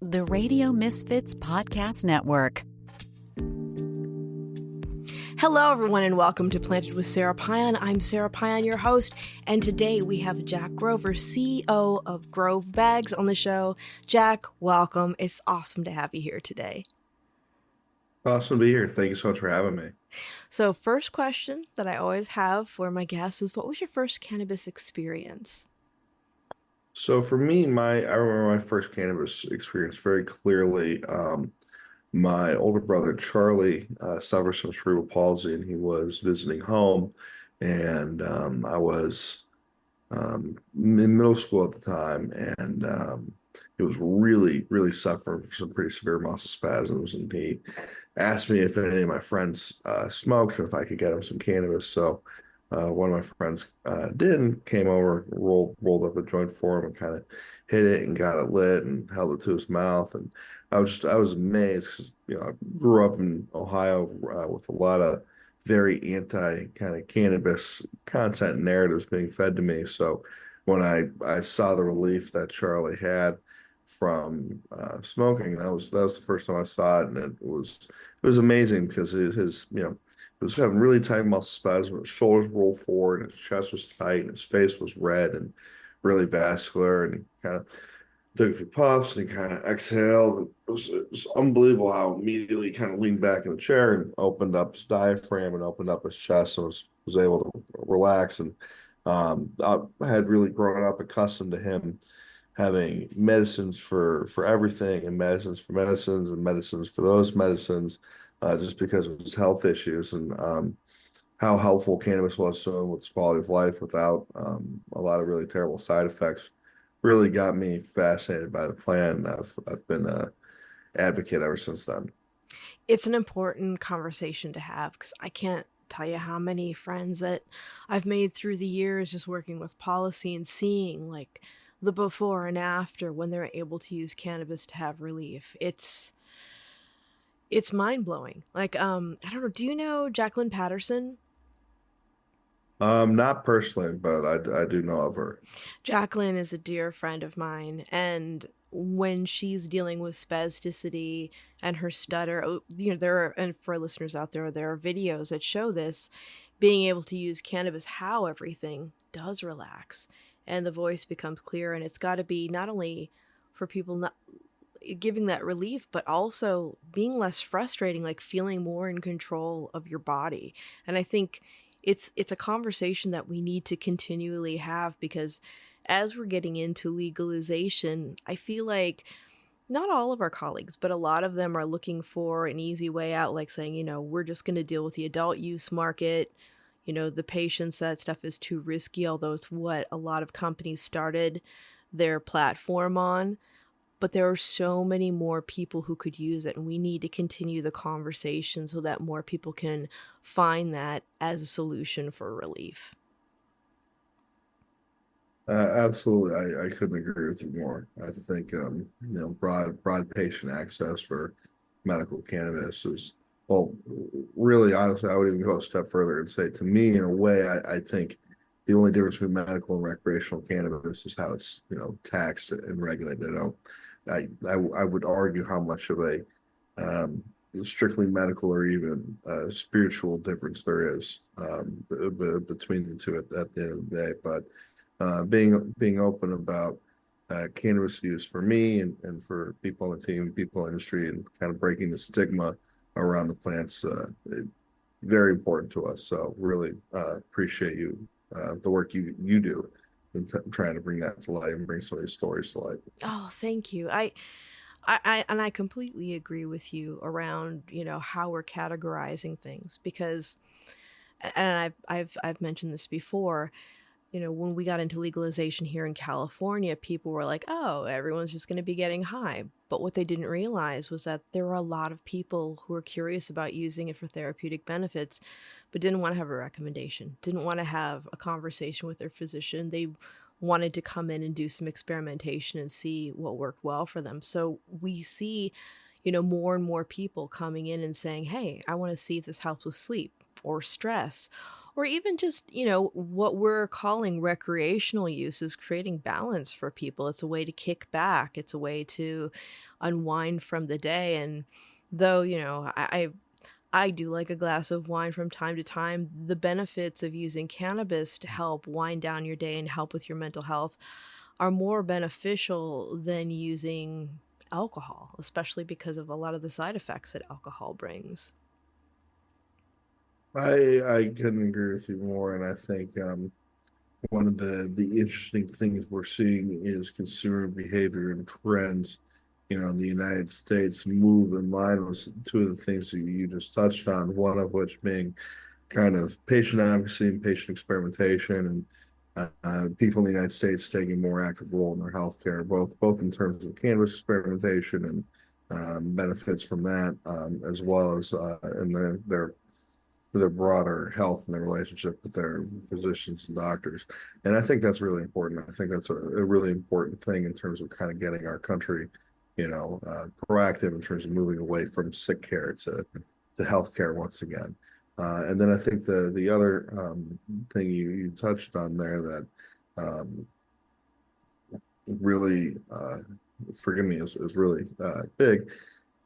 The Radio Misfits Podcast Network. Hello, everyone, and welcome to Planted with Sara Pion. I'm Sara Pion, your host, and today we have Jack Grover, CEO of Grove Bags, on the show. Jack, welcome. It's awesome to have you here today. Awesome to be here. Thank you so much for having me. So, first question that I always have for my guests is, what was your first cannabis experience? So for me, I remember my first cannabis experience very clearly. My older brother Charlie suffers from cerebral palsy, and he was visiting home, and I was in middle school at the time, and he was really, really suffering from some pretty severe muscle spasms, and he asked me if any of my friends smoked and if I could get him some cannabis. So one of my friends did and came over, rolled up a joint for him and kind of hit it and got it lit and held it to his mouth. And I was amazed because, I grew up in Ohio with a lot of very anti kind of cannabis content narratives being fed to me. So when I saw the relief that Charlie had from smoking, that was the first time I saw it, and it was amazing because he was having really tight muscle spasms. His shoulders rolled forward, and his chest was tight, and his face was red and really vascular. And he kind of took a few puffs, and he kind of exhaled. And it was unbelievable how immediately he kind of leaned back in the chair and opened up his diaphragm and opened up his chest, and was able to relax. And I had really grown up accustomed to him having medicines for everything, and medicines for medicines, and medicines for those medicines, just because of his health issues, and how helpful cannabis was to him with his quality of life without a lot of really terrible side effects. Really got me fascinated by the plant. I've been a advocate ever since then. It's an important conversation to have because I can't tell you how many friends that I've made through the years just working with policy and seeing like the before and after when they're able to use cannabis to have relief. It's mind-blowing. Like, I don't know, do you know Jacqueline Patterson? Not personally, but I do know of her. Jacqueline is a dear friend of mine, and when she's dealing with spasticity and her stutter, there are, and for listeners out there are videos that show this, being able to use cannabis, how everything does relax and the voice becomes clear. And it's got to be not only for people not giving that relief, but also being less frustrating, like feeling more in control of your body. And I think it's a conversation that we need to continually have because as we're getting into legalization, I feel like not all of our colleagues, but a lot of them are looking for an easy way out, like saying, we're just going to deal with the adult use market. The patients, that stuff is too risky, although it's what a lot of companies started their platform on. But there are so many more people who could use it, and we need to continue the conversation so that more people can find that as a solution for relief. Absolutely, I couldn't agree with you more. I think broad patient access for medical cannabis is, well, really honestly, I would even go a step further and say, to me, in a way, I think the only difference between medical and recreational cannabis is how it's taxed and regulated. I would argue how much of a strictly medical or even spiritual difference there is between the two at the end of the day. But being open about cannabis use for me and for people on the team, people in the industry, and kind of breaking the stigma around the plants, very important to us. So really appreciate the work you do in trying to bring that to light and bring some of these stories to light. Oh, thank you. And I completely agree with you around, how we're categorizing things because, and I've mentioned this before, when we got into legalization here in California, people were like, oh, everyone's just going to be getting high. But what they didn't realize was that there were a lot of people who were curious about using it for therapeutic benefits, but didn't want to have a recommendation, didn't want to have a conversation with their physician. They wanted to come in and do some experimentation and see what worked well for them. So we see, more and more people coming in and saying, hey, I want to see if this helps with sleep or stress Or even just, what we're calling recreational use is creating balance for people. It's a way to kick back. It's a way to unwind from the day. And though, I do like a glass of wine from time to time, the benefits of using cannabis to help wind down your day and help with your mental health are more beneficial than using alcohol, especially because of a lot of the side effects that alcohol brings. I couldn't agree with you more, and I think one of the interesting things we're seeing is consumer behavior and trends, in the United States move in line with two of the things that you just touched on, one of which being kind of patient advocacy and patient experimentation, and people in the United States taking a more active role in their healthcare, both in terms of cannabis experimentation and benefits from that, as well as in their broader health and their relationship with their physicians and doctors. And I think that's really important. I think that's a really important thing in terms of kind of getting our country, proactive in terms of moving away from sick care to healthcare once again. And then I think the other thing you touched on there that um, really, forgive me, is really big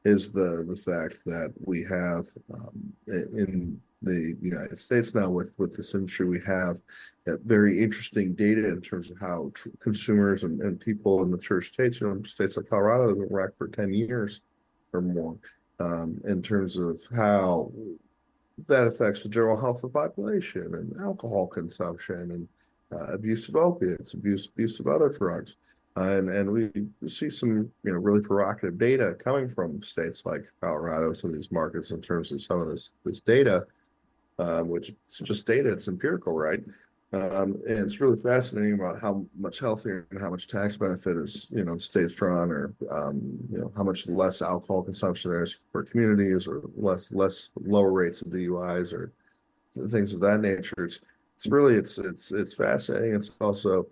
is the fact that we have in the United States now with this industry, we have very interesting data in terms of how consumers and people in mature states, states like Colorado that have been wrecked for 10 years or more, in terms of how that affects the general health of the population and alcohol consumption and abuse of opiates, abuse of other drugs. And we see some really provocative data coming from states like Colorado, some of these markets in terms of some of this data, which is just data, it's empirical, right? And it's really fascinating about how much healthier and how much tax benefit is, the state's drawn, or how much less alcohol consumption there is for communities, or less lower rates of DUIs or things of that nature. It's really it's fascinating. It's also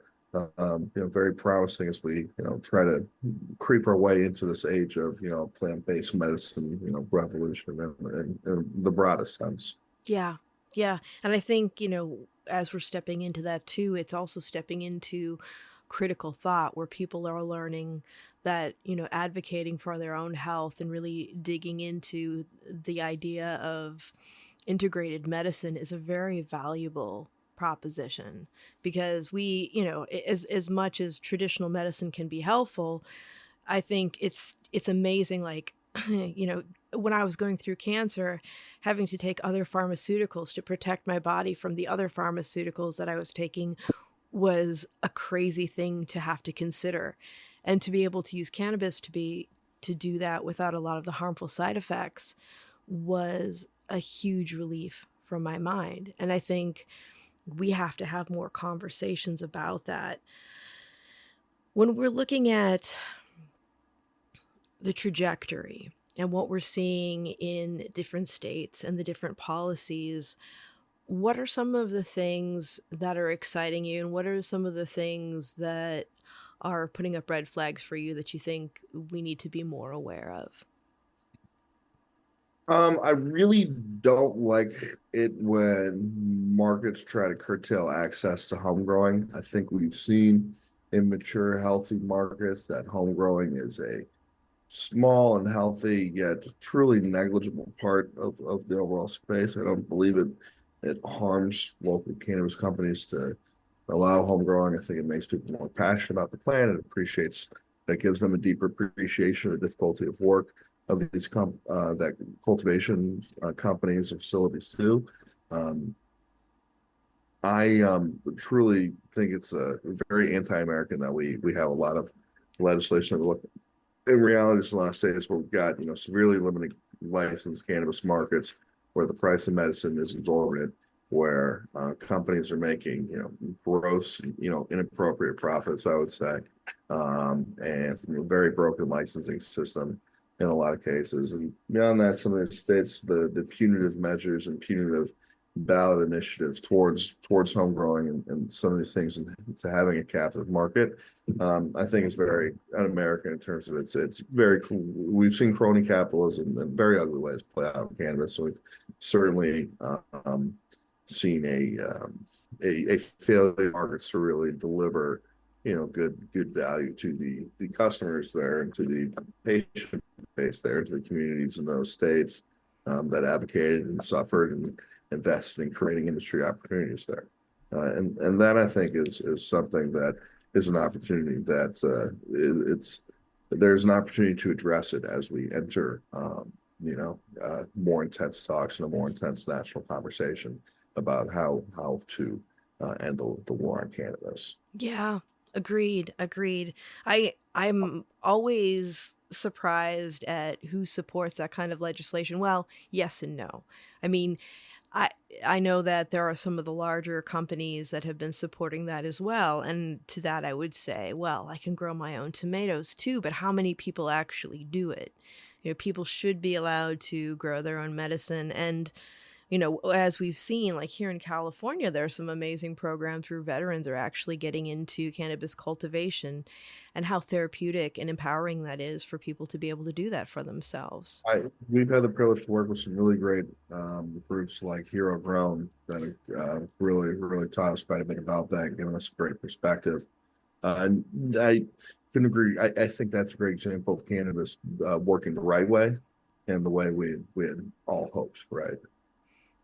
very promising as we try to creep our way into this age of plant-based medicine revolution in the broadest sense. Yeah. Yeah. And I think, as we're stepping into that too, it's also stepping into critical thought where people are learning that, advocating for their own health and really digging into the idea of integrated medicine is a very valuable proposition because as much as traditional medicine can be helpful, I think it's amazing, like, when I was going through cancer, having to take other pharmaceuticals to protect my body from the other pharmaceuticals that I was taking was a crazy thing to have to consider. And to be able to use cannabis to do that without a lot of the harmful side effects was a huge relief from my mind. And I think we have to have more conversations about that. When we're looking at the trajectory and what we're seeing in different states and the different policies, what are some of the things that are exciting you, and what are some of the things that are putting up red flags for you that you think we need to be more aware of? I really don't like it when markets try to curtail access to home growing. I think we've seen in mature, healthy markets that home growing is a small and healthy, yet truly negligible part of the overall space. I don't believe it harms local cannabis companies to allow home growing. I think it makes people more passionate about the plant. It appreciates that gives them a deeper appreciation of the difficulty of work of these that cultivation companies and facilities do. Um, I truly think it's a very anti-American that we have a lot of legislation that look in reality, it's the last states where we've got, severely limited licensed cannabis markets where the price of medicine is exorbitant, where companies are making, gross, inappropriate profits, I would say, and from a very broken licensing system in a lot of cases. And beyond that, some of the states, the punitive measures and punitive ballot initiatives towards home growing and some of these things into having a captive market, I think is very un-American in terms of it's very cool. We've seen crony capitalism in very ugly ways play out in cannabis. So we've certainly seen a failure markets to really deliver, good value to the customers there and to the patient base there, to the communities in those states that advocated and suffered and invested in creating industry opportunities there. And that I think is something that is an opportunity that it's there's an opportunity to address it as we enter more intense talks and a more intense national conversation about how to end the war on cannabis. Yeah, agreed, agreed. I'm always surprised at who supports that kind of legislation. Well, yes and no. I mean, I I know that there are some of the larger companies that have been supporting that as well. And to that I would say, well, I can grow my own tomatoes too, but how many people actually do it? People should be allowed to grow their own medicine. And as we've seen, like here in California, there are some amazing programs where veterans are actually getting into cannabis cultivation, and how therapeutic and empowering that is for people to be able to do that for themselves. We've had the privilege to work with some really great groups like Hero Grown that have really taught us quite a bit about that and given us a great perspective. And I can agree. I think that's a great example of cannabis working the right way and the way we had all hoped, right?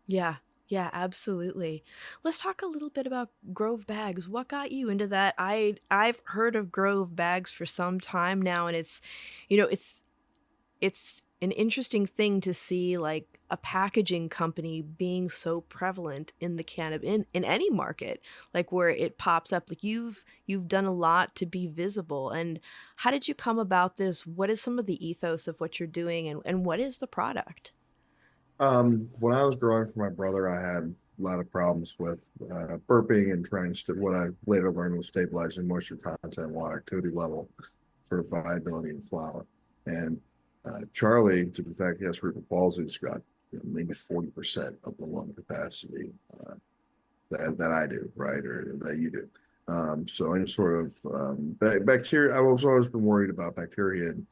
Yeah, yeah, absolutely. Let's talk a little bit about Grove bags. What got you into that? I've heard of Grove bags for some time now, and it's an interesting thing to see, like a packaging company being so prevalent in the cannabis in any market, like where it pops up. Like you've done a lot to be visible. And how did you come about this? What is some of the ethos of what you're doing, and what is the product? When I was growing for my brother, I had a lot of problems with burping and trying to, what I later learned was stabilizing moisture content, water activity level for viability in flower. And Charlie, to the fact he has cerebral palsy, has got maybe 40% of the lung capacity that I do, right, or that you do. So any sort of bacteria, I was always been worried about bacteria and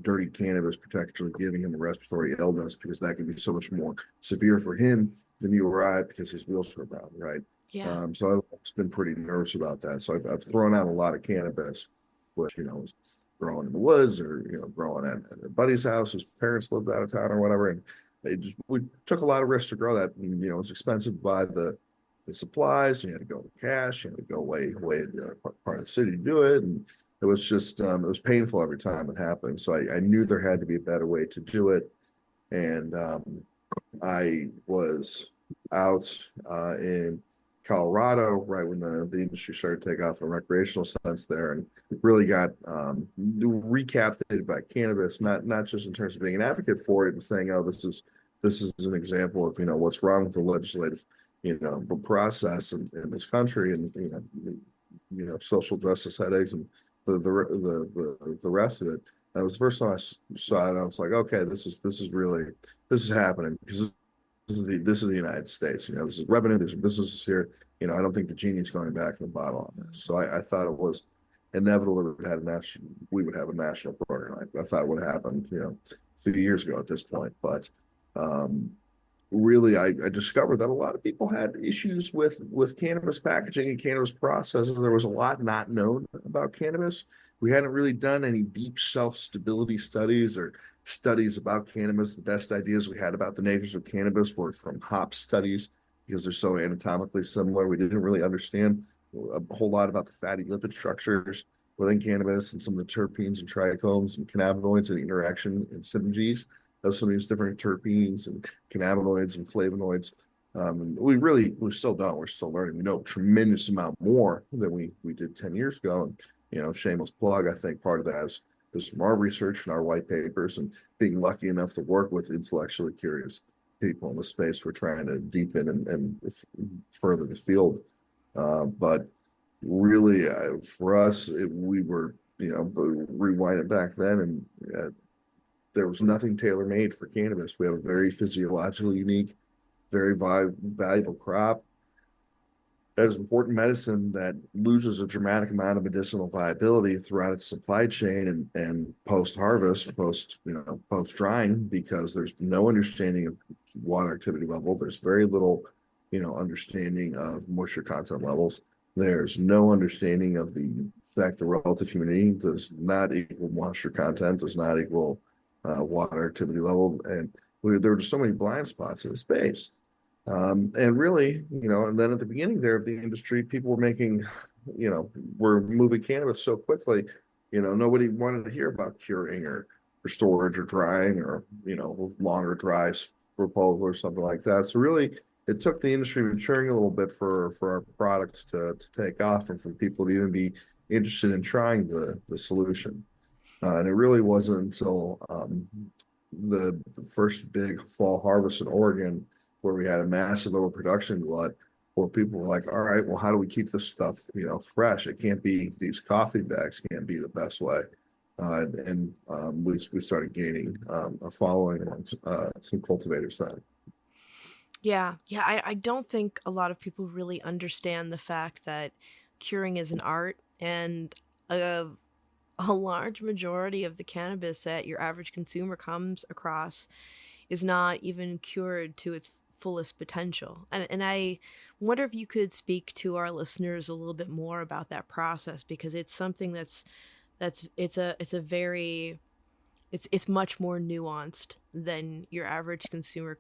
dirty cannabis potentially giving him a respiratory illness because that could be so much more severe for him than you or I because he's wheelchair bound, right? Yeah. So I've been pretty nervous about that. So I've thrown out a lot of cannabis, which was growing in the woods or growing at a buddy's house. His parents lived out of town or whatever, and we took a lot of risks to grow that. And, it's expensive to buy the supplies. You had to go with cash. You had to go way in the other part of the city to do it, and it was just it was painful every time it happened. So I knew there had to be a better way to do it, and I was out in Colorado right when the industry started to take off in a recreational sense there, and really got recaptivated by cannabis, not just in terms of being an advocate for it and saying, oh, this is an example of what's wrong with the legislative process in this country, and social justice headaches and the rest of it. That was the first time I saw it. I was like, okay, this is happening because this is the United States. This is revenue. There's businesses here. I don't think the genie's going back in the bottle on this. So I thought it was inevitable that we would have a national program. I thought it would happen, a few years ago at this point. But um, really, I discovered that a lot of people had issues with cannabis packaging and cannabis processes. There was a lot not known about cannabis. We hadn't really done any deep self-stability studies or studies about cannabis. The best ideas we had about the natures of cannabis were from hop studies because they're so anatomically similar. We didn't really understand a whole lot about the fatty lipid structures within cannabis and some of the terpenes and trichomes and cannabinoids and the interaction and synergies of some of these different terpenes and cannabinoids and flavonoids. And we still don't. We're still learning. We know a tremendous amount more than we did 10 years ago. And, shameless plug, I think part of that is from our research and our white papers and being lucky enough to work with intellectually curious people in the space. We're trying to deepen and further the field. But really, for us, we were, rewind it back then, and there was nothing tailor made for cannabis. We have a very physiologically unique, very valuable crop that is important medicine that loses a dramatic amount of medicinal viability throughout its supply chain and post harvest, post drying, because there's no understanding of water activity level. There's very little, understanding of moisture content levels. There's no understanding of the fact that relative humidity does not equal moisture content, does not equal water activity level. And there were just so many blind spots in the space. And really, and then at the beginning there of the industry, people were making, were moving cannabis so quickly, nobody wanted to hear about curing or storage or drying or, longer dries proposal or something like that. So really, it took the industry maturing a little bit for our products to take off and for people to even be interested in trying the solution. And it really wasn't until the first big fall harvest in Oregon where we had a massive overproduction glut where people were like, all right, well, how do we keep this stuff, fresh? It can't be these coffee bags can't be the best way. We started gaining a following amongst some cultivators then. Yeah, I don't think a lot of people really understand the fact that curing is an art, and a, a large majority of the cannabis that your average consumer comes across is not even cured to its fullest potential. And I wonder if you could speak to our listeners a little bit more about that process, because it's something it's a very it's much more nuanced than your average consumer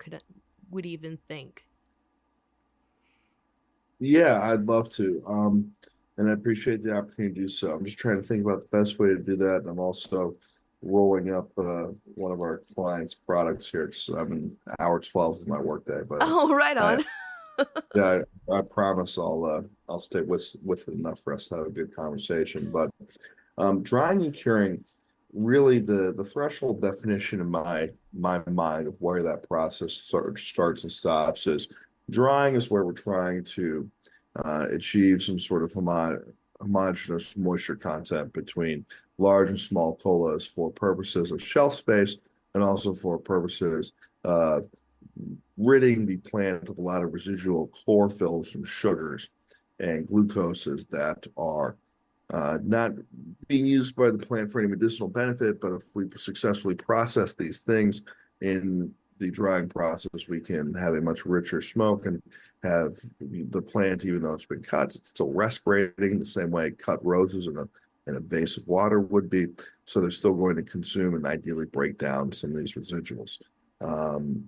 would even think. Yeah, I'd love to. And I appreciate the opportunity to do so. I'm just trying to think about the best way to do that. And I'm also rolling up one of our clients' products here. So I'm in hour 12 of my workday, but Oh, right I on. yeah, I promise I'll stay with enough for us to have a good conversation. But drying and curing, really the threshold definition in my mind of where that process starts and stops is drying is where we're trying to achieve some sort of homogeneous moisture content between large and small colas for purposes of shelf space and also for purposes of ridding the plant of a lot of residual chlorophylls and sugars and glucoses that are not being used by the plant for any medicinal benefit, but if we successfully process these things in the drying process, we can have a much richer smoke and have the plant, even though it's been cut, it's still respirating the same way cut roses in a vase of water would be. So they're still going to consume and ideally break down some of these residuals. Um,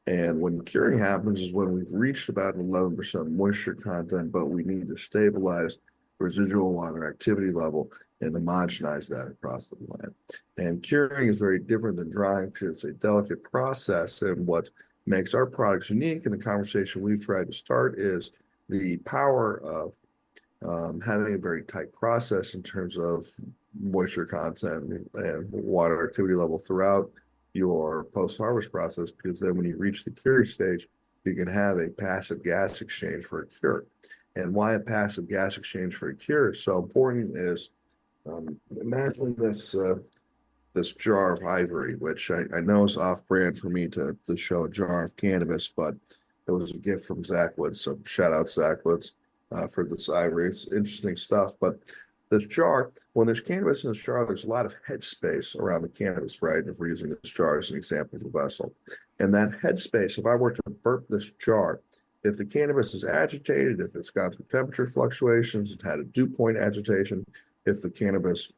and when curing happens is when we've reached about 11% moisture content, but we need to stabilize residual water activity level and homogenize that across the plant. And curing is very different than drying because it's a delicate process. And what makes our products unique in the conversation we've tried to start is the power of having a very tight process in terms of moisture content and water activity level throughout your post-harvest process, because then when you reach the cure stage, you can have a passive gas exchange for a cure. And why a passive gas exchange for a cure is so important is imagine this jar of ivory, which I know is off-brand for me to show a jar of cannabis, but it was a gift from Zach Woods. So shout out Zach Woods for this ivory. It's interesting stuff. But this jar, when there's cannabis in this jar, there's a lot of headspace around the cannabis, right? If we're using this jar as an example of a vessel. And that headspace, if I were to burp this jar, if the cannabis is agitated, if it's got through temperature fluctuations, it had a dew point agitation, if the cannabis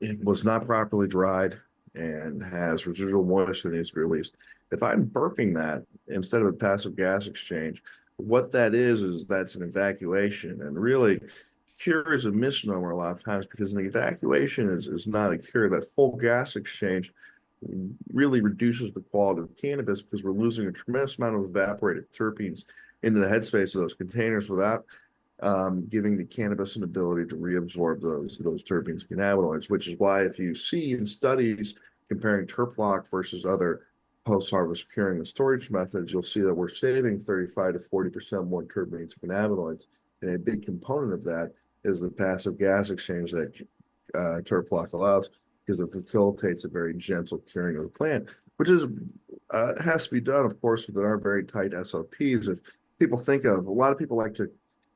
it was not properly dried and has residual moisture that needs to be released. If I'm burping that instead of a passive gas exchange, what that is that's an evacuation. And really, cure is a misnomer a lot of times because an evacuation is not a cure. That full gas exchange really reduces the quality of cannabis because we're losing a tremendous amount of evaporated terpenes into the headspace of those containers without giving the cannabis an ability to reabsorb those terpenes and cannabinoids, which is why if you see in studies comparing terp lock versus other post-harvest curing and storage methods, you'll see that we're saving 35 to 40% more terpenes and cannabinoids. And a big component of that is the passive gas exchange that terp lock allows because it facilitates a very gentle curing of the plant, which is has to be done, of course, within our very tight SOPs. If people think of, a lot of people like to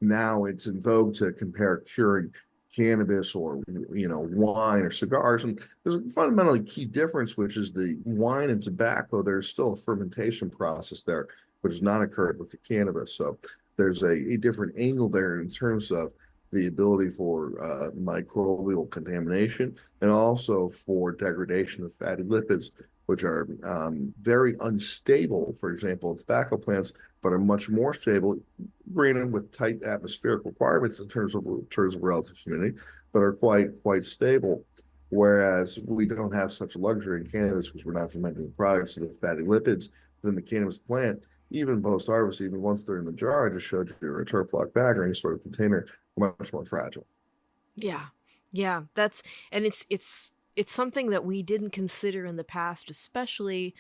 now it's in vogue to compare curing cannabis or wine or cigars, and there's a fundamentally key difference, which is the wine and tobacco. There's still a fermentation process there, which has not occurred with the cannabis. So there's a different angle there in terms of the ability for microbial contamination and also for degradation of fatty lipids, which are very unstable, for example, in tobacco plants, but are much more stable, granted with tight atmospheric requirements in terms of relative humidity, but are quite stable. Whereas we don't have such luxury in cannabis because we're not fermenting the products of the fatty lipids within the cannabis plant, even post harvest, even once they're in the jar, I just showed you, or a turf lock bag or any sort of container, much more fragile. Yeah. Yeah, that's and it's something that we didn't consider in the past, especially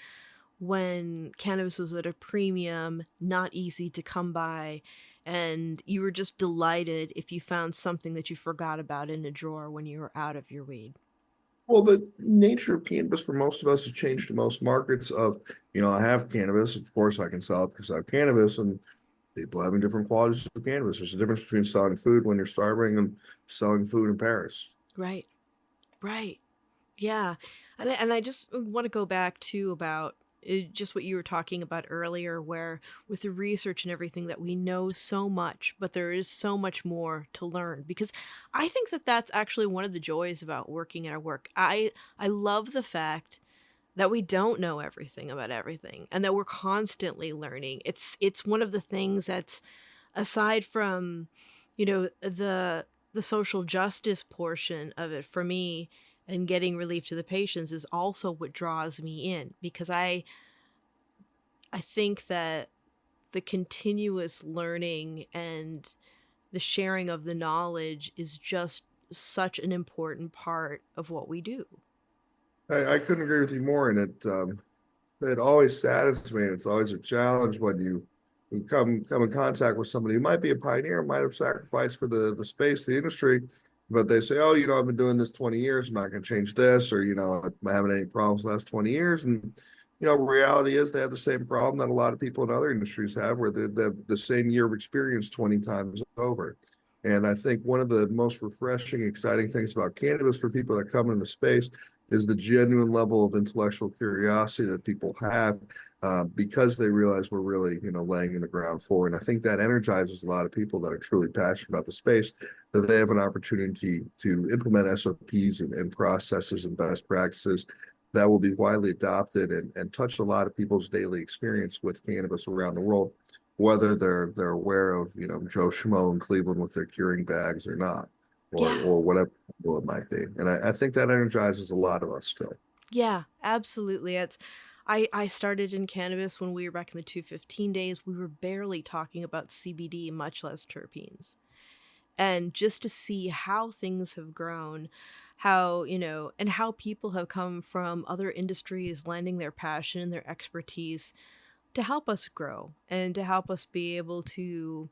when cannabis was at a premium, not easy to come by, and you were just delighted if you found something that you forgot about in a drawer when you were out of your weed. Well, the nature of cannabis for most of us has changed in most markets of, I have cannabis, of course I can sell it because I have cannabis, and people having different qualities of cannabis. There's a difference between selling food when you're starving and selling food in Paris. Right. Right. Yeah. And I just want to go back to about just what you were talking about earlier, where with the research and everything that we know so much, but there is so much more to learn. Because I think that that's actually one of the joys about working at our work. I love the fact that we don't know everything about everything and that we're constantly learning. It's one of the things that's aside from, the social justice portion of it for me and getting relief to the patients is also what draws me in because I think that the continuous learning and the sharing of the knowledge is just such an important part of what we do. I couldn't agree with you more, and it always saddens me. It's always a challenge when you come in contact with somebody who might be a pioneer, might have sacrificed for the space, the industry, but they say, "Oh, I've been doing this 20 years. I'm not going to change this," or "I'm having any problems the last 20 years." And reality is they have the same problem that a lot of people in other industries have, where they have the same year of experience 20 times over. And I think one of the most refreshing, exciting things about cannabis for people that come in the space is the genuine level of intellectual curiosity that people have because they realize we're really, laying in the ground floor. And I think that energizes a lot of people that are truly passionate about the space, that they have an opportunity to implement SOPs and processes and best practices that will be widely adopted and touch a lot of people's daily experience with cannabis around the world, whether they're aware of, Joe Schmo in Cleveland with their curing bags or not, or Yeah. or whatever it might be. And I think that energizes a lot of us still. Yeah, absolutely. I started in cannabis when we were back in the 215 days. We were barely talking about CBD, much less terpenes. And just to see how things have grown, how, and how people have come from other industries lending their passion and their expertise to help us grow and to help us be able to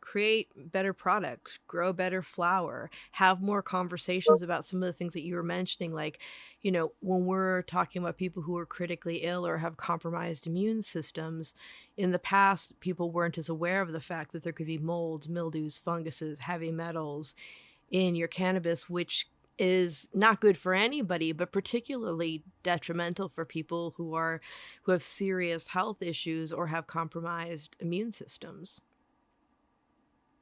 create better products, grow better flower, have more conversations about some of the things that you were mentioning. Like, when we're talking about people who are critically ill or have compromised immune systems, in the past, people weren't as aware of the fact that there could be molds, mildews, funguses, heavy metals in your cannabis, which is not good for anybody, but particularly detrimental for people who have serious health issues or have compromised immune systems.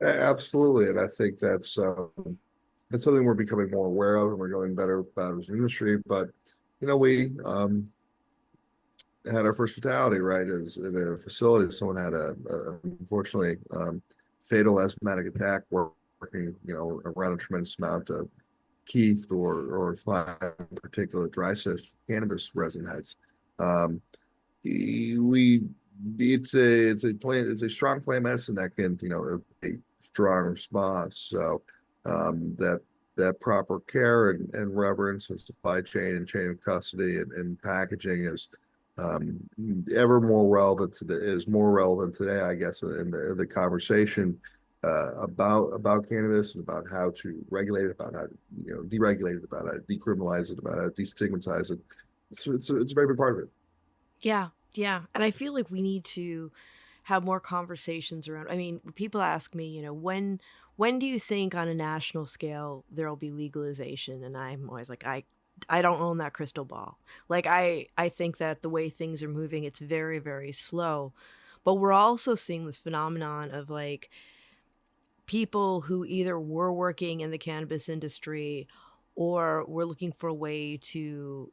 Absolutely, and I think that's something we're becoming more aware of, and we're going better about as an industry. But we had our first fatality right as in a facility. Someone had a unfortunately fatal asthmatic attack working around a tremendous amount of Keith or fine particulate dry sift cannabis resin heads. Um, we it's a strong plant medicine that can a strong response. So that proper care and reverence and supply chain and chain of custody and packaging um, ever more relevant more relevant today, I guess, in the conversation about cannabis and about how to regulate it, about how to deregulate it, about how to decriminalize it, about how to destigmatize it. It's a very big part of it. Yeah, yeah. And I feel like we need to have more conversations around. I mean, people ask me, when do you think on a national scale there'll be legalization? And I'm always like, I don't own that crystal ball. Like I think that the way things are moving, it's very, very slow. But we're also seeing this phenomenon of like people who either were working in the cannabis industry or were looking for a way to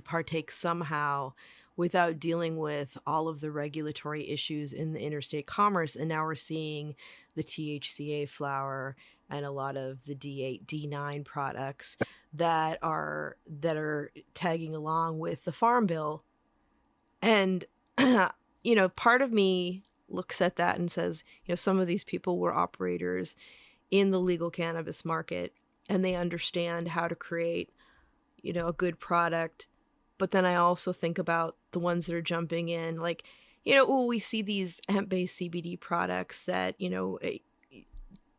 partake somehow without dealing with all of the regulatory issues in the interstate commerce. And now we're seeing the THCA flower and a lot of the D8, D9 products that are tagging along with the Farm Bill. And part of me looks at that and says, some of these people were operators in the legal cannabis market and they understand how to create, a good product. But then I also think about the ones that are jumping in, like, we see these hemp-based CBD products that,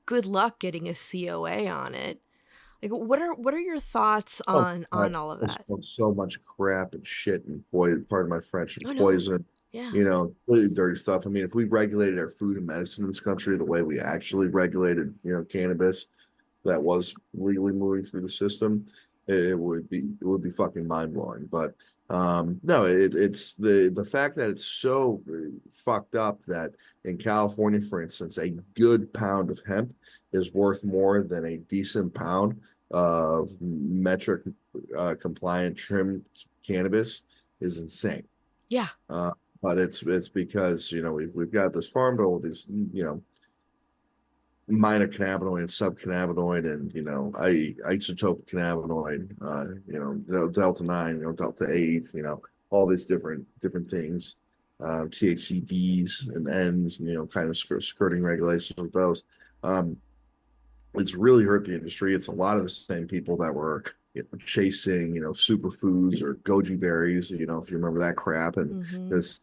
good luck getting a COA on it. Like, what are your thoughts Oh, on all of I that? smell so much crap and shit and poison, pardon my French, and Oh no, poison, yeah. really dirty stuff. I mean, if we regulated our food and medicine in this country the way we actually regulated, cannabis, that was legally moving through the system, it would be fucking mind blowing. But no, it's the fact that it's so fucked up that in California, for instance, a good pound of hemp is worth more than a decent pound of metric compliant trim cannabis is insane. Yeah. Uh, but it's because we've got this farm bill with these minor cannabinoid, subcannabinoid, and isotope cannabinoid, delta 9, delta 8, all these different things, THCDs and Ns, kind of skirting regulations with those. Um, it's really hurt the industry. It's a lot of the same people that were chasing, superfoods or goji berries, if you remember that crap, and Mm-hmm. this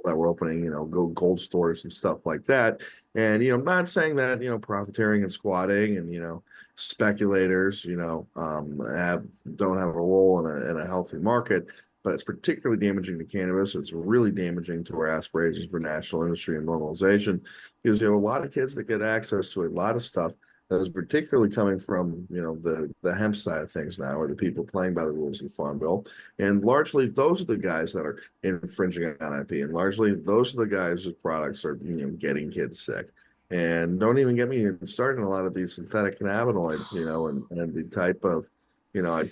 that were opening, gold stores and stuff like that. And, I'm not saying that, profiteering and squatting and, speculators, don't have a role in a healthy market, but it's particularly damaging to cannabis. It's really damaging to our aspirations for national industry and normalization because you have a lot of kids that get access to a lot of stuff that is particularly coming from, the hemp side of things now, or the people playing by the rules of the Farm Bill. And largely those are the guys that are infringing on IP, and largely those are the guys whose products are getting kids sick. And don't even get me started on a lot of these synthetic cannabinoids, and the type of, you know, I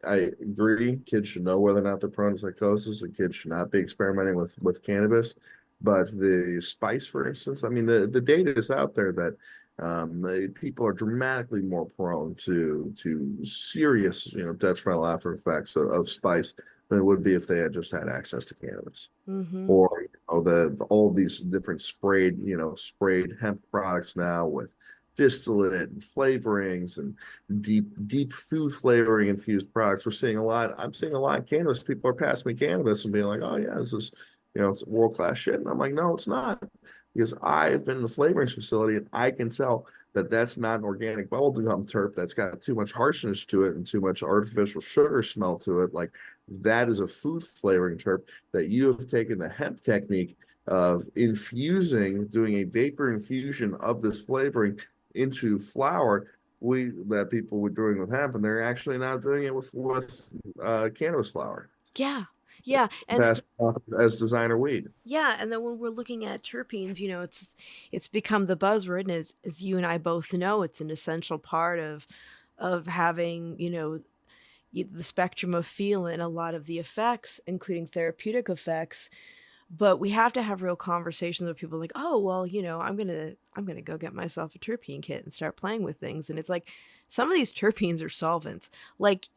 I agree. Kids should know whether or not they're prone to psychosis, and kids should not be experimenting with cannabis. But the spice, for instance, I mean, the data is out there that people are dramatically more prone to serious, detrimental after effects of spice than it would be if they had just had access to cannabis. Mm-hmm. Or all these different sprayed hemp products now with distillate and flavorings and deep food flavoring infused products. I'm seeing a lot of cannabis. People are passing me cannabis and being like, oh yeah, this is, it's world-class shit. And I'm like, no, it's not. Because I've been in the flavorings facility and I can tell that that's not an organic bubblegum terp that's got too much harshness to it and too much artificial sugar smell to it. Like that is a food flavoring terp that you have taken the hemp technique of doing a vapor infusion of this flavoring into flour that people were doing with hemp, and they're actually now doing it with cannabis flower, Yeah. Yeah. And passed off as designer weed. yeah, and then when we're looking at terpenes, it's become the buzzword, and as you and I both know, it's an essential part of having, the spectrum of feel and a lot of the effects, including therapeutic effects. But we have to have real conversations with people like, oh, well, I'm gonna go get myself a terpene kit and start playing with things. And it's like some of these terpenes are solvents. Like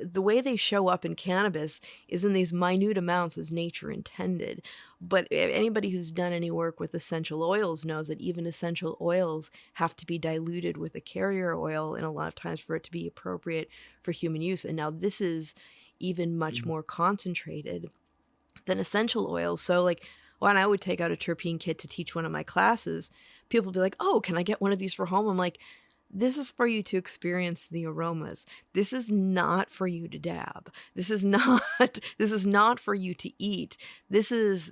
the way they show up in cannabis is in these minute amounts as nature intended. But anybody who's done any work with essential oils knows that even essential oils have to be diluted with a carrier oil, and a lot of times for it to be appropriate for human use. And now this is even much more concentrated than essential oils. So like when I would take out a terpene kit to teach one of my classes, people would be like, oh, can I get one of these for home? I'm like, this is for you to experience the aromas. This is not for you to dab. This is not this is not for you to eat. This is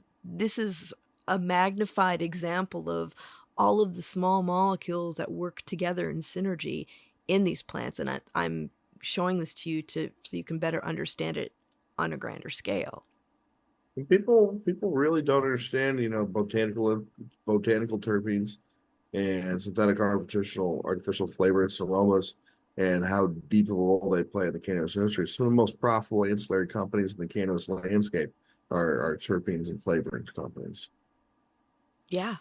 a magnified example of all of the small molecules that work together in synergy in these plants. And I'm showing this to you so you can better understand it on a grander scale. People really don't understand, botanical terpenes and synthetic artificial flavors, aromas, and how deep of a role they play in the cannabis industry. Some of the most profitable ancillary companies in the cannabis landscape are terpenes and flavoring companies. Yeah,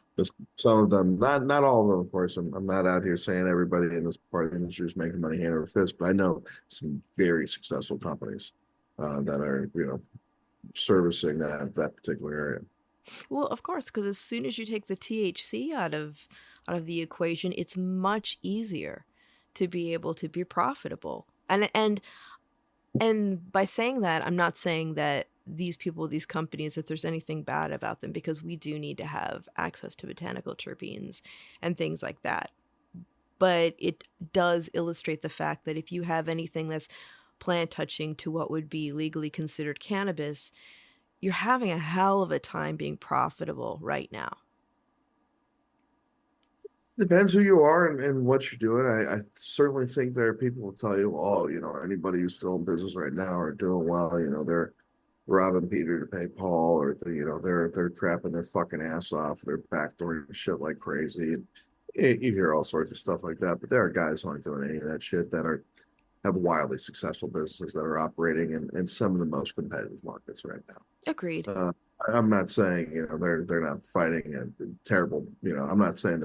Some of them, not all of them, of course. I'm not out here saying everybody in this part of the industry is making money hand over fist, but I know some very successful companies that are, servicing that particular area. well, of course, because as soon as you take the THC out of the equation, it's much easier to be able to be profitable. And by saying that, I'm not saying that these people, these companies, if there's anything bad about them, because we do need to have access to botanical terpenes and things like that. But it does illustrate the fact that if you have anything that's plant touching to what would be legally considered cannabis, you're having a hell of a time being profitable right now. Depends who you are and what you're doing. I certainly think there are people who tell you, oh, anybody who's still in business right now are doing well. They're robbing Peter to pay Paul, or they're trapping their fucking ass off. They're backdooring shit like crazy. And you hear all sorts of stuff like that. But there are guys who aren't doing any of that shit that have wildly successful businesses that are operating in some of the most competitive markets right now. Agreed. I'm not saying they're not fighting a terrible. I'm not saying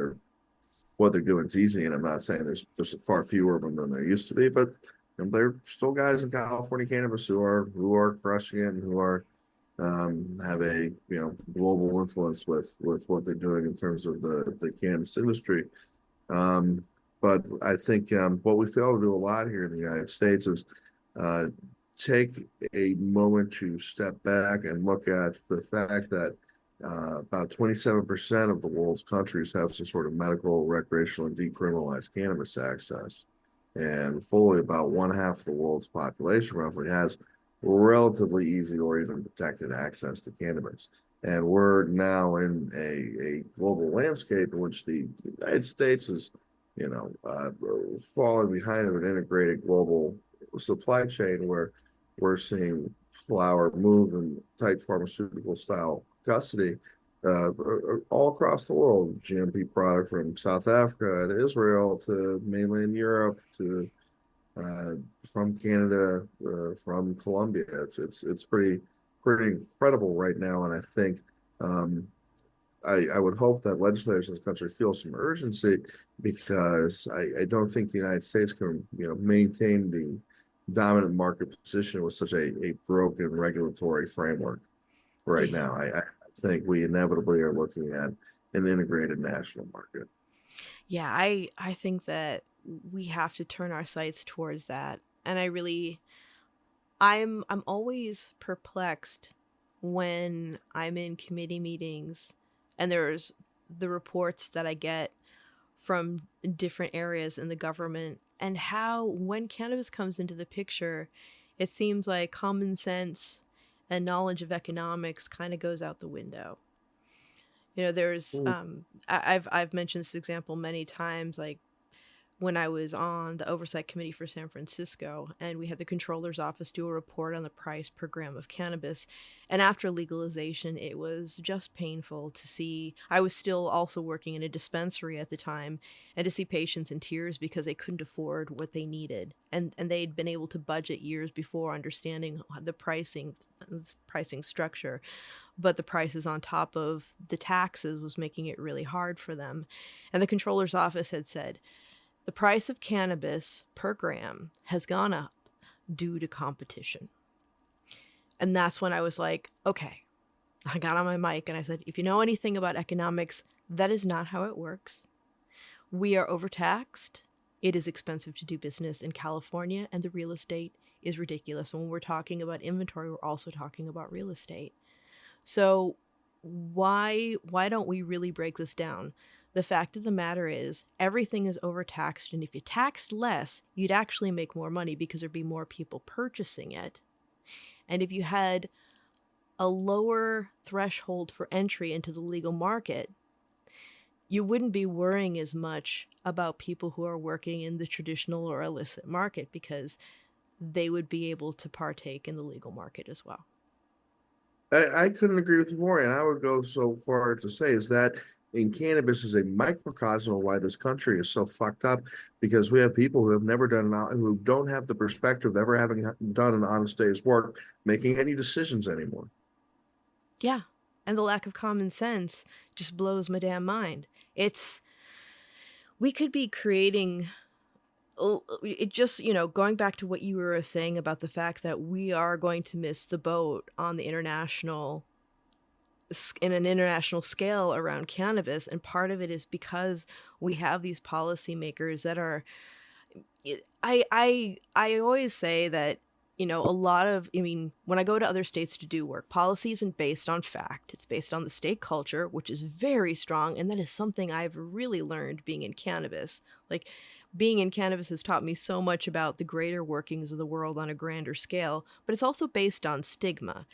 what they're doing is easy, and I'm not saying there's far fewer of them than there used to be, but there are still guys in California cannabis who are crushing it and who are have a global influence with what they're doing in terms of the cannabis industry. Um, but I think what we fail to do a lot here in the United States is uh, take a moment to step back and look at the fact that about 27% of the world's countries have some sort of medical, recreational, and decriminalized cannabis access. And fully about one half of the world's population roughly has relatively easy or even protected access to cannabis. And we're now in a global landscape in which the United States is, falling behind of an integrated global supply chain where we're seeing flower move in tight pharmaceutical style custody all across the world. GMP product from South Africa and Israel to mainland Europe to uh, from Canada, from Colombia. It's pretty incredible right now, and I think um, I would hope that legislators in this country feel some urgency because I don't think the United States can maintain the dominant market position with such a broken regulatory framework right Yeah. now. I think we inevitably are looking at an integrated national market. Yeah, I think that we have to turn our sights towards that. And I'm always perplexed when I'm in committee meetings and there's the reports that I get from different areas in the government, and how when cannabis comes into the picture, it seems like common sense and knowledge of economics kind of goes out the window. There's I've mentioned this example many times, like when I was on the oversight committee for San Francisco, and we had the controller's office do a report on the price per gram of cannabis. And after legalization, it was just painful to see. I was still also working in a dispensary at the time, and to see patients in tears because they couldn't afford what they needed. And they'd been able to budget years before, understanding the pricing structure, but the prices on top of the taxes was making it really hard for them. And the controller's office had said, the price of cannabis per gram has gone up due to competition. And that's when I was like, okay, I got on my mic and I said, if you know anything about economics, that is not how it works. We are overtaxed. It is expensive to do business in California, and the real estate is ridiculous. When we're talking about inventory, we're also talking about real estate. So why don't we really break this down? The fact of the matter is everything is overtaxed, and if you taxed less, you'd actually make more money because there'd be more people purchasing it. And if you had a lower threshold for entry into the legal market, you wouldn't be worrying as much about people who are working in the traditional or illicit market because they would be able to partake in the legal market as well. I couldn't agree with you more, and I would go so far to say is that in cannabis is a microcosm of why this country is so fucked up because we have people who have never done who don't have the perspective of ever having done an honest day's work making any decisions anymore. Yeah. And the lack of common sense just blows my damn mind. It's, we could be creating, it just, going back to what you were saying about the fact that we are going to miss the boat on the international, in an international scale around cannabis. And part of it is because we have these policymakers that are, I always say that, a lot of, when I go to other states to do work, policy isn't based on fact. It's based on the state culture, which is very strong. And that is something I've really learned being in cannabis. Like, being in cannabis has taught me so much about the greater workings of the world on a grander scale, but it's also based on stigma.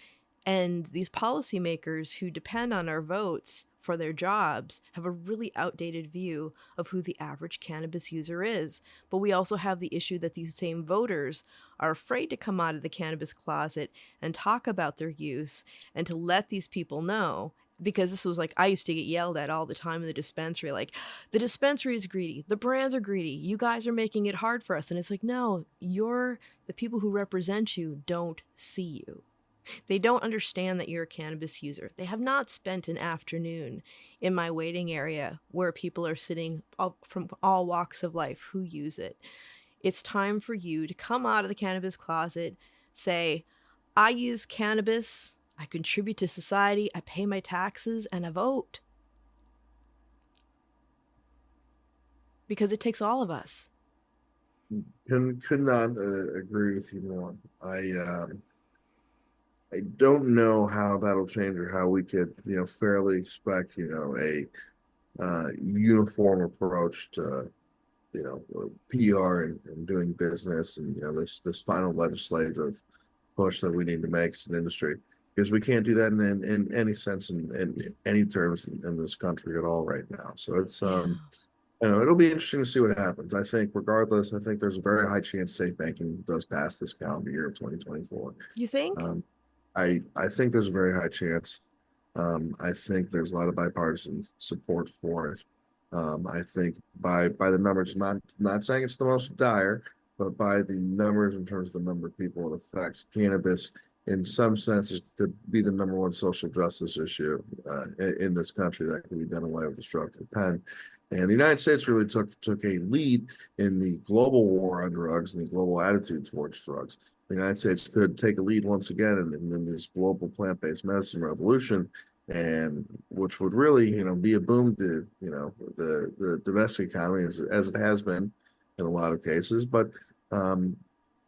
And these policymakers who depend on our votes for their jobs have a really outdated view of who the average cannabis user is. But we also have the issue that these same voters are afraid to come out of the cannabis closet and talk about their use and to let these people know. Because this was like, I used to get yelled at all the time in the dispensary, like, the dispensary is greedy, the brands are greedy, you guys are making it hard for us. And it's like, no, the people who represent you don't see you. They don't understand that you're a cannabis user. They have not spent an afternoon in my waiting area where people are sitting from all walks of life who use it. It's time for you to come out of the cannabis closet, say, I use cannabis, I contribute to society, I pay my taxes, and I vote. Because it takes all of us. Could not agree with you more. I don't know how that'll change or how we could, fairly expect, a uniform approach to, PR and doing business and, this final legislative push that we need to make as an industry because we can't do that in any sense in any terms in this country at all right now. So it's Yeah. it'll be interesting to see what happens. I think regardless, I think there's a very high chance safe banking does pass this calendar year of 2024. You think? Um, I think there's a very high chance. I think there's a lot of bipartisan support for it. I think by the numbers, not saying it's the most dire, but by the numbers in terms of the number of people it affects, cannabis in some senses could be the number one social justice issue in this country that can be done away with the stroke of the pen. And the United States really took a lead in the global war on drugs and the global attitude towards drugs. The United States could take a lead once again in this global plant-based medicine revolution, and which would really, be a boom to, the domestic economy as it has been in a lot of cases. But um,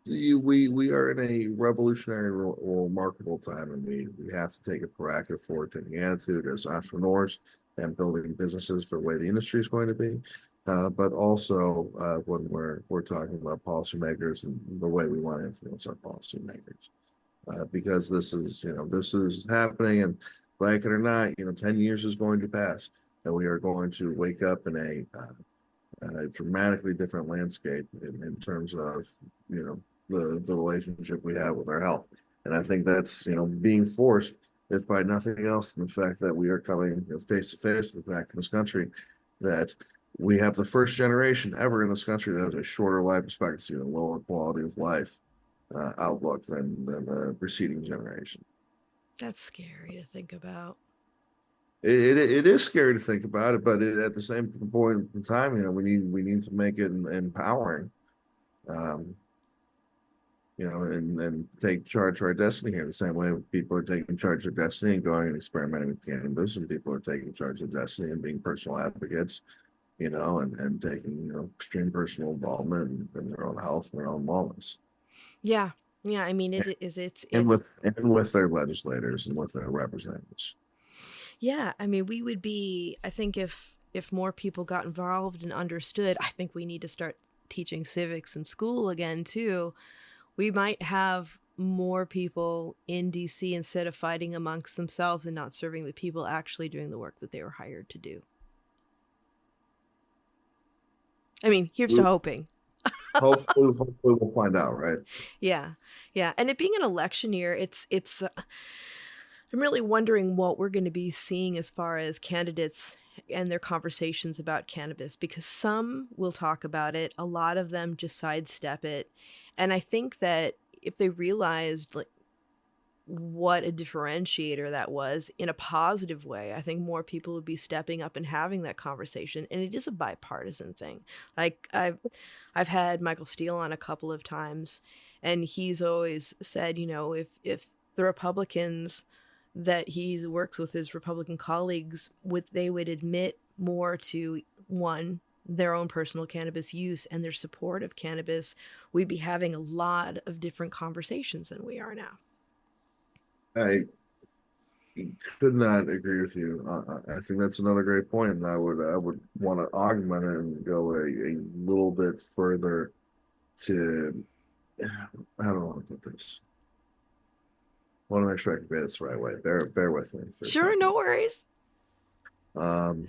we are in a revolutionary, remarkable time, and we have to take a proactive, forward-thinking attitude as entrepreneurs and building businesses for the way the industry is going to be. But also when we're talking about policymakers and the way we want to influence our policymakers, because this is happening, and like it or not, 10 years is going to pass, and we are going to wake up in a dramatically different landscape in terms of the relationship we have with our health. And I think that's being forced, if by nothing else, than the fact that we are coming face to face with the fact in this country that we have the first generation ever in this country that has a shorter life expectancy and a lower quality of life outlook than the preceding generation. That's scary to think about. It is scary to think about it, but at the same point in time, we need to make it empowering, um, and take charge of our destiny here. The same way people are taking charge of destiny and going and experimenting with cannabis, and people are taking charge of destiny and being personal advocates, and taking extreme personal involvement in their own health and their own wellness, Yeah. Yeah, I mean, and it's with their legislators and with their representatives. yeah, I mean, we would be, I think if more people got involved and understood, I think we need to start teaching civics in school again too. We might have more people in DC instead of fighting amongst themselves and not serving the people actually doing the work that they were hired to do. I mean, here's to We, hoping. hopefully we'll find out, right? Yeah. Yeah. And it being an election year, it's I'm really wondering what we're going to be seeing as far as candidates and their conversations about cannabis, because some will talk about it, a lot of them just sidestep it. And I think that if they realized like what a differentiator that was in a positive way, I think more people would be stepping up and having that conversation. And it is a bipartisan thing. Like I've had Michael Steele on a couple of times, and he's always said, you know, if the Republicans that he works with, his Republican colleagues, they would admit more to one, their own personal cannabis use and their support of cannabis, we'd be having a lot of different conversations than we are now. I could not agree with you. I think that's another great point, and I would want to augment it and go a little bit further to how do I want to put this? I want to make sure I can say this the right way. Bear with me for a Sure, second. no worries. Um,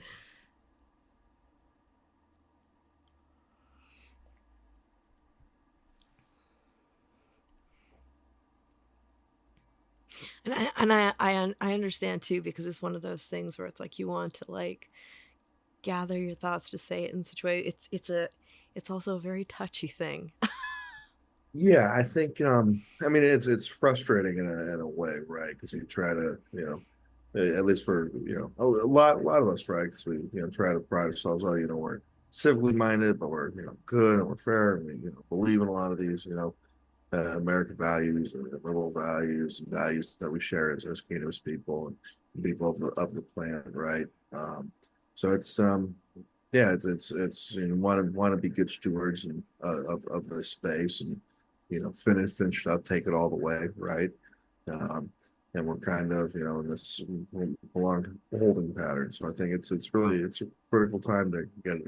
And I understand too, because it's one of those things where it's like you want to like gather your thoughts to say it in such a way. It's also a very touchy thing. yeah, I think I mean it's frustrating in a way, right? Because you try to, at least for, a lot of us, right? Because we, try to pride ourselves, oh, we're civically minded, but we're, good and we're fair and we, believe in a lot of these, American values and liberal values and values that we share as cannabis people and people of the planet, right? So yeah, it's want to be good stewards and of the space and finish up, take it all the way, right? Um, and we're kind of in this long holding pattern. So I think it's a critical time to get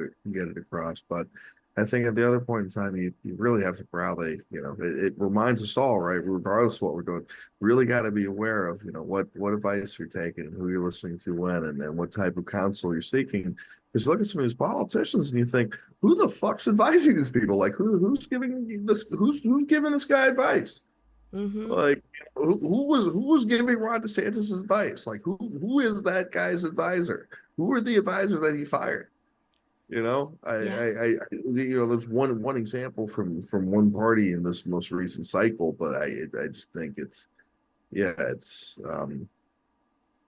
it across, but. I think at the other point in time, you really have to rally. It reminds us all, right? Regardless of what we're doing, really got to be aware of, what advice you're taking, and who you're listening to when, and then what type of counsel you're seeking. Because you look at some of these politicians and you think, who the fuck's advising these people? Like, who's giving this? Who's giving this guy advice? Mm-hmm. Like, who was giving Ron DeSantis advice? Like, who is that guy's advisor? Who are the advisors that he fired? Yeah. There's one example from one party in this most recent cycle, but I just think yeah, it's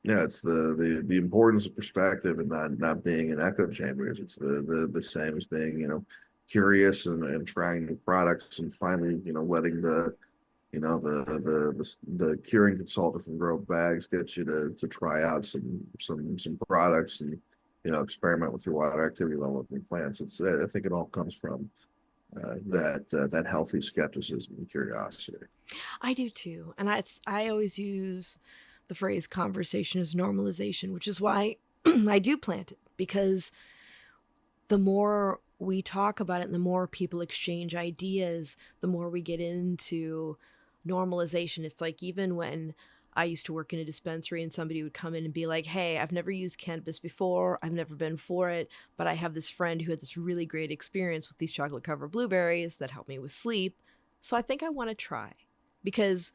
it's the importance of perspective and not being in echo chambers. It's the same as being, curious and trying new products and finally, letting the curing consultant from Grow Bags get you to try out some products and experiment with your water activity level of your plants. I think it all comes from that healthy skepticism and curiosity. I do too. And I always use the phrase conversation is normalization, which is why I do plant it, because the more we talk about it and the more people exchange ideas, the more we get into normalization. It's like even when I used to work in a dispensary and somebody would come in and be like, hey, I've never used cannabis before. I've never been for it, but I have this friend who had this really great experience with these chocolate covered blueberries that helped me with sleep. So I think I want to try, because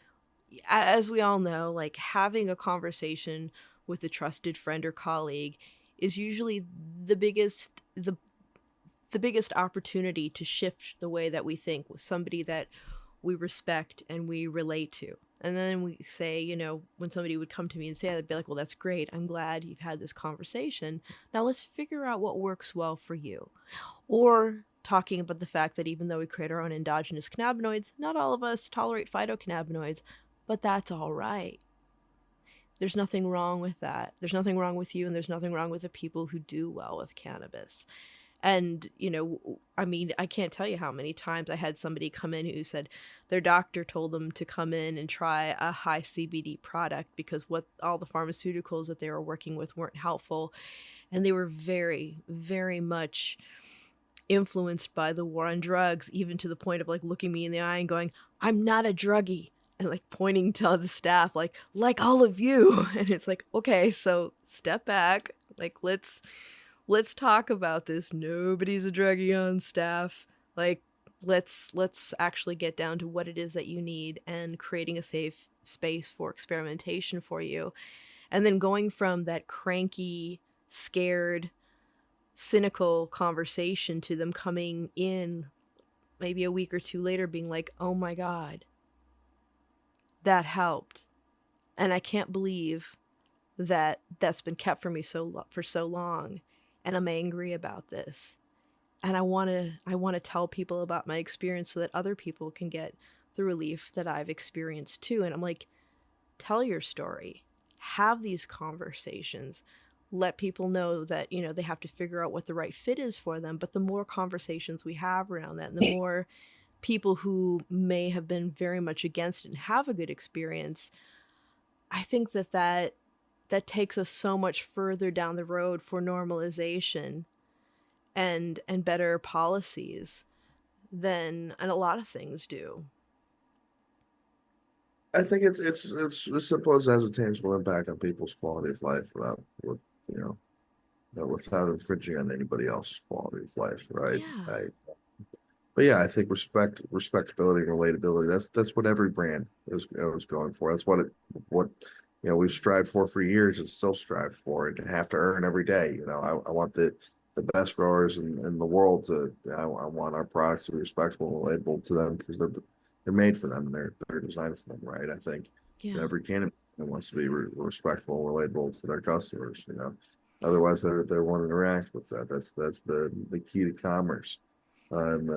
as we all know, like having a conversation with a trusted friend or colleague is usually the biggest opportunity to shift the way that we think with somebody that we respect and we relate to. And then we say, when somebody would come to me and say that, I'd be like, well, that's great. I'm glad you've had this conversation. Now let's figure out what works well for you. Or talking about the fact that even though we create our own endogenous cannabinoids, not all of us tolerate phytocannabinoids, but that's all right. There's nothing wrong with that. There's nothing wrong with you, and there's nothing wrong with the people who do well with cannabis. And, I mean, I can't tell you how many times I had somebody come in who said their doctor told them to come in and try a high CBD product because what all the pharmaceuticals that they were working with weren't helpful. And they were very, very much influenced by the war on drugs, even to the point of like looking me in the eye and going, I'm not a druggie. And like pointing to the staff, like all of you. And it's like, okay, so step back. Like, let's talk about this. Nobody's a druggie on staff. Like, let's actually get down to what it is that you need and creating a safe space for experimentation for you. And then going from that cranky, scared, cynical conversation to them coming in maybe a week or two later being like, oh my God, that helped. And I can't believe that that's been kept from me for so long. And I'm angry about this. And I want to tell people about my experience so that other people can get the relief that I've experienced too. And I'm like, tell your story. Have these conversations. Let people know that, they have to figure out what the right fit is for them. But the more conversations we have around that, and the more people who may have been very much against it and have a good experience, I think that takes us so much further down the road for normalization and better policies than and a lot of things do. I think it's as simple as it has a tangible impact on people's quality of life you know, without infringing on anybody else's quality of life, right? Yeah. But yeah, I think respectability, and relatability. That's what every brand is going for. That's what we've strived for years and still strive for, and have to earn every day. I want the best growers in the world to. I want our products to be respectable and relatable to them because they're made for them and they're designed for them, right? I think Yeah. every cannabis wants to be respectful and relatable to their customers. Otherwise they won't interact with that. That's the key to commerce and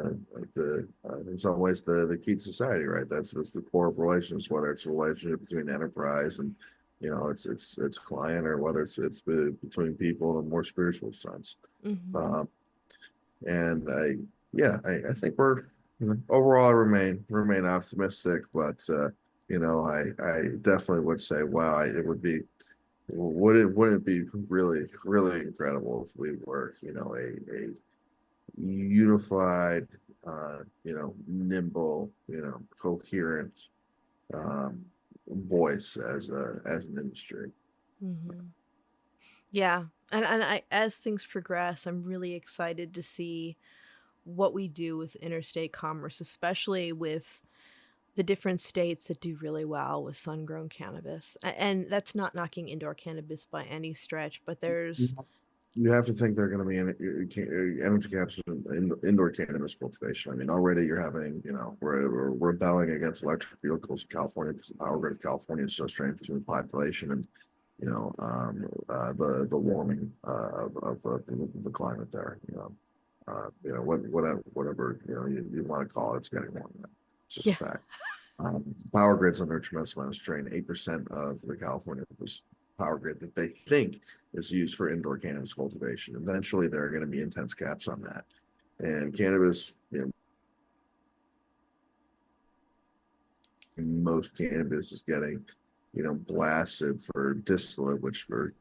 in some ways the key to society, right? That's the core of relations, whether it's a relationship between enterprise and it's client, or whether it's between people in a more spiritual sense. Mm-hmm. Um, and I think we're overall I remain optimistic, but I definitely would say, wow, it would be wouldn't it be really incredible if we were a unified, nimble, coherent voice as an industry. Mm-hmm. Yeah. And I, as things progress, I'm really excited to see what we do with interstate commerce, especially with the different states that do really well with sun-grown cannabis. And that's not knocking indoor cannabis by any stretch, but there's You have to think they're going to be energy caps in indoor cannabis cultivation. I mean, already you're having, we're rebelling against electric vehicles in California because the power grid of California is so strained between the population and, the warming of the climate there. Whatever you want to call it, it's getting warmer. It's just a yeah. fact. Power grids under a tremendous amount of strain. 8% of the California power grid that they think is used for indoor cannabis cultivation. Eventually, there are going to be intense caps on that. And cannabis, most cannabis is getting, blasted for distillate, which for,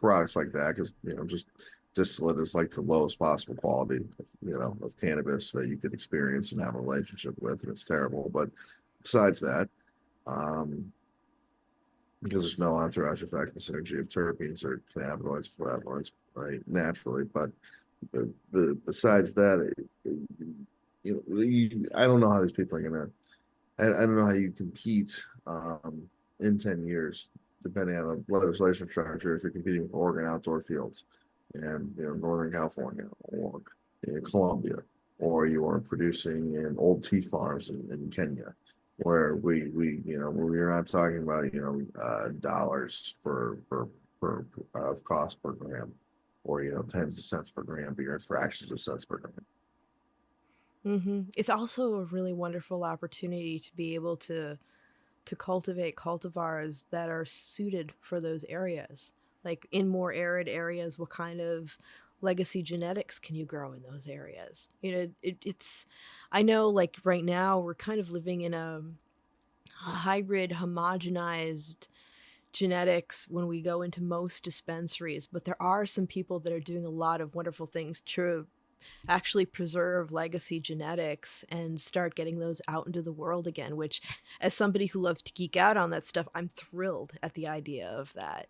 products like that, because, just distillate is like the lowest possible quality of cannabis that you could experience and have a relationship with, and it's terrible. But besides that, um, because there's no entourage effect and synergy of terpenes or cannabinoids, flavonoids, right, naturally. But besides that, I don't know how these people are gonna. I don't know how you compete in 10 years, depending on the legislation structure, if you're competing with Oregon outdoor fields and Northern California or in Colombia, or you are producing in old tea farms in Kenya, where we're not talking about dollars per of cost per gram, or tens of cents per gram, but you're in fractions of cents per gram. Mm-hmm. It's also a really wonderful opportunity to be able to cultivate cultivars that are suited for those areas. Like in more arid areas, what kind of legacy genetics can you grow in those areas? It's I know like right now we're kind of living in a hybrid homogenized genetics when we go into most dispensaries, but there are some people that are doing a lot of wonderful things to actually preserve legacy genetics and start getting those out into the world again, which, as somebody who loves to geek out on that stuff, I'm thrilled at the idea of that.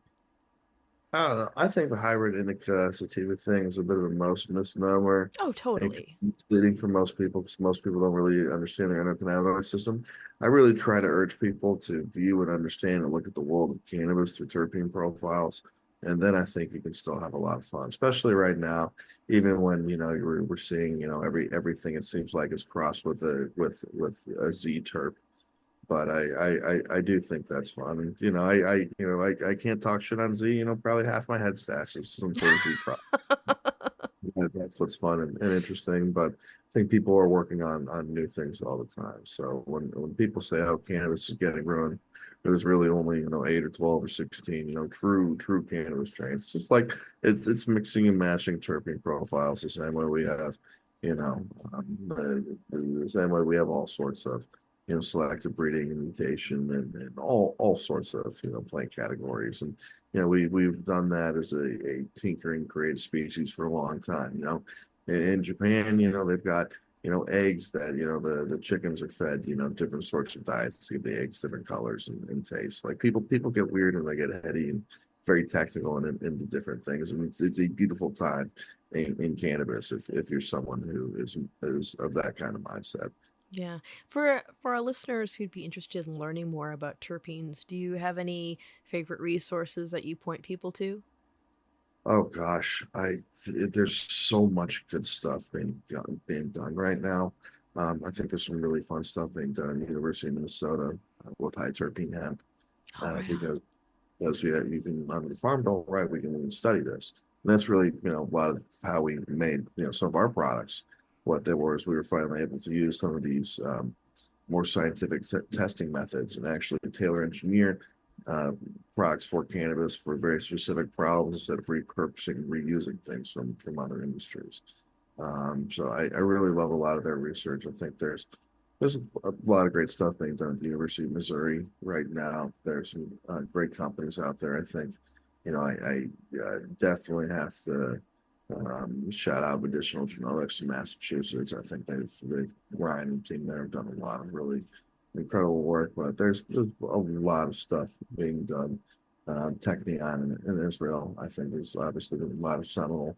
I don't know. I think the hybrid indica sativa thing is a bit of the most misnomer Oh, and totally. misleading for most people because most people don't really understand their endocannabinoid system. I really try to urge people to view and understand and look at the world of cannabis through terpene profiles. And then I think you can still have a lot of fun, especially right now, even when, we're seeing, everything it seems like is crossed with a Z terp. But I do think that's fun. And I can't talk shit on Z. Probably half my head stash is some sort of Z product. That's what's fun and interesting. But I think people are working on new things all the time. So when people say, "Oh, cannabis is getting ruined," there's really only 8 or 12 or 16 true cannabis strains. It's just like it's mixing and matching terpene profiles the same way we have you know the same way we have all sorts of selective breeding and mutation and all sorts of plant categories. And we've done that as a tinkering creative species for a long time. In Japan, they've got eggs that the chickens are fed different sorts of diets to give the eggs different colors and tastes. Like people get weird and they get heady and very technical and into different things, and it's a beautiful time in cannabis if you're someone who is of that kind of mindset. Yeah. For our listeners who'd be interested in learning more about terpenes, do you have any favorite resources that you point people to? Oh gosh, there's so much good stuff being done right now. I think there's some really fun stuff being done at the University of Minnesota with high terpene hemp Oh, right on. because you can under the farm bill, right? We can study this, and that's really a lot of how we made some of our products. What they were is we were finally able to use some of these more scientific testing methods and actually tailor engineer uh, products for cannabis for very specific problems instead of repurposing and reusing things from other industries. So I really love a lot of their research. I think there's a lot of great stuff being done at the University of Missouri right now. There's some great companies out there. I think, I definitely have to shout out Medicinal Genomics in Massachusetts. I think they've Ryan and team there have done a lot of really incredible work. But there's a lot of stuff being done. Technion in Israel, I think, there's obviously been a lot of seminal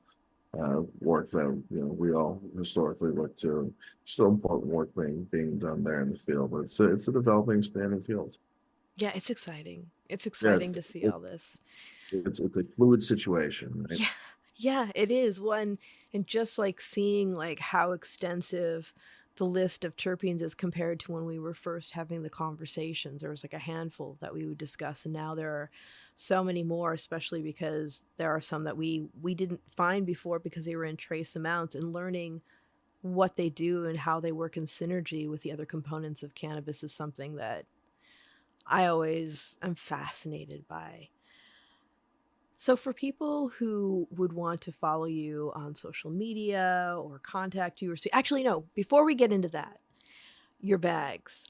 work that we all historically look to. Still important work being done there in the field, but it's a developing, expanding field. Yeah, it's exciting. It's Yeah, exciting to see all this. it's a fluid situation, right? Yeah. Yeah, it is. One and just like seeing like how extensive the list of terpenes is compared to when we were first having the conversations. There was like a handful that we would discuss, and now there are so many more, especially because there are some that we didn't find before because they were in trace amounts, and learning what they do and how they work in synergy with the other components of cannabis is something that I always am fascinated by. So, for people who would want to follow you on social media or contact you, or see, actually, no, before we get into that, your bags.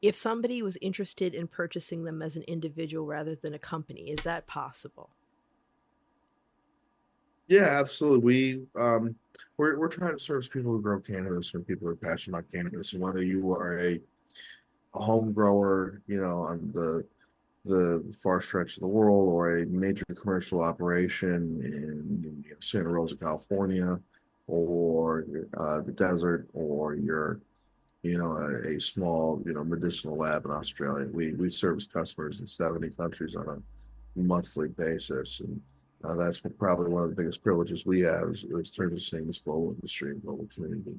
If somebody was interested in purchasing them as an individual rather than a company, is that possible? Yeah, absolutely. We're trying to service people who grow cannabis and people who are passionate about cannabis. And whether you are a home grower, on the far stretch of the world, or a major commercial operation in Santa Rosa, California, or the desert, or a small medicinal lab in Australia. We service customers in 70 countries on a monthly basis, and that's probably one of the biggest privileges we have is terms of seeing this global industry and global community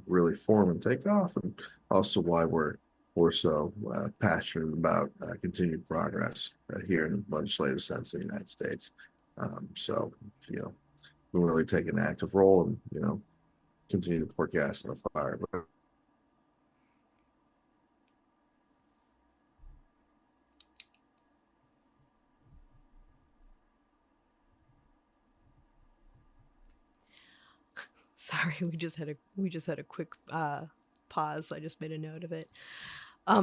really form and take off, and also why we're so passionate about continued progress here in the legislative sense in the United States. So, you know, we really take an active role and continue to pour gas on the fire. But Sorry, we just had a quick pause. So I just made a note of it.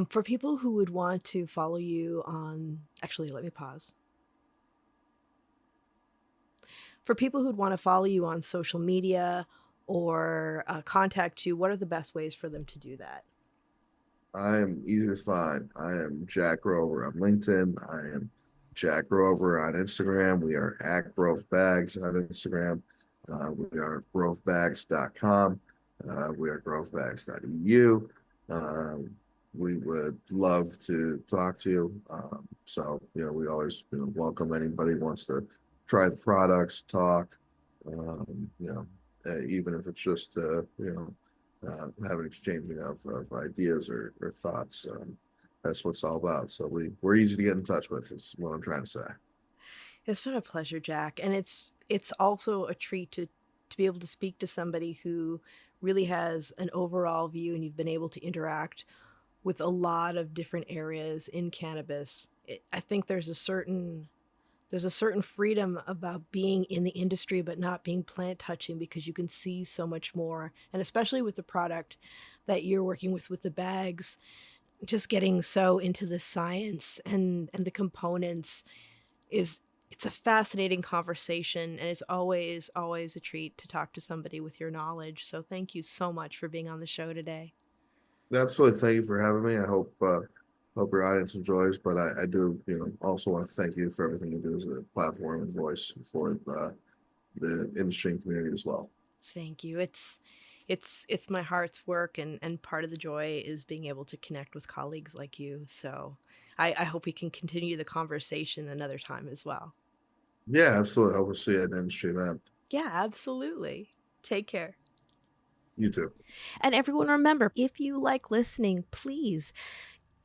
For people who would want to follow you on, actually, let me pause. For people who'd want to follow you on social media or contact you, what are the best ways for them to do that? I am easy to find. I am Jack Rover on LinkedIn. I am Jack Grover on Instagram. We are at Grove Bags on Instagram. We are grovebags.com. We are grovebags.eu. Um, we would love to talk to you. So, we always, welcome anybody who wants to try the products, talk, even if it's just, have an exchanging of ideas or thoughts. That's what it's all about. So we're easy to get in touch with, is what I'm trying to say. It's been a pleasure, Jack, and it's also a treat to be able to speak to somebody who really has an overall view, and you've been able to interact with a lot of different areas in cannabis. I think there's a certain freedom about being in the industry but not being plant touching, because you can see so much more, and especially with the product that you're working with the bags, just getting so into the science and the components is it's a fascinating conversation, and it's always a treat to talk to somebody with your knowledge. So thank you so much for being on the show today. Absolutely. Thank you for having me. I hope your audience enjoys, but I do, also want to thank you for everything you do as a platform and voice for the industry and community as well. Thank you. It's my heart's work, and part of the joy is being able to connect with colleagues like you. So I hope we can continue the conversation another time as well. Yeah, absolutely. Hope to see you at an industry event. Yeah, absolutely. Take care. You too. And everyone, remember, if you like listening, please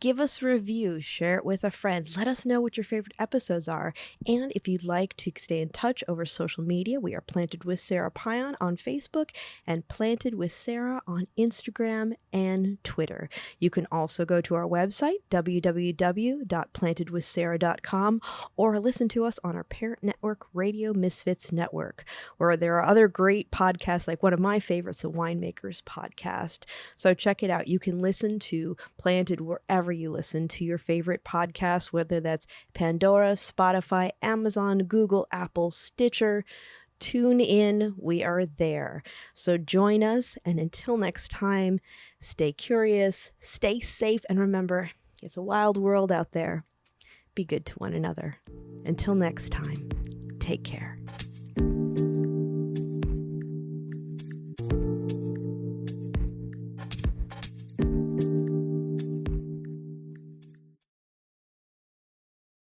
give us a review, share it with a friend. Let us know what your favorite episodes are. And if you'd like to stay in touch over social media, we are Planted with Sara Pion on Facebook and Planted with Sara on Instagram and Twitter. You can also go to our website, www.plantedwithsara.com, or listen to us on our parent network, Radio Misfits Network, where there are other great podcasts, like one of my favorites, the Winemakers Podcast. So check it out. You can listen to Planted wherever you listen to your favorite podcast, whether that's Pandora, Spotify, Amazon, Google, Apple, Stitcher, tune in. We are there. So join us. And until next time, stay curious, stay safe, and remember, it's a wild world out there. Be good to one another. Until next time, take care.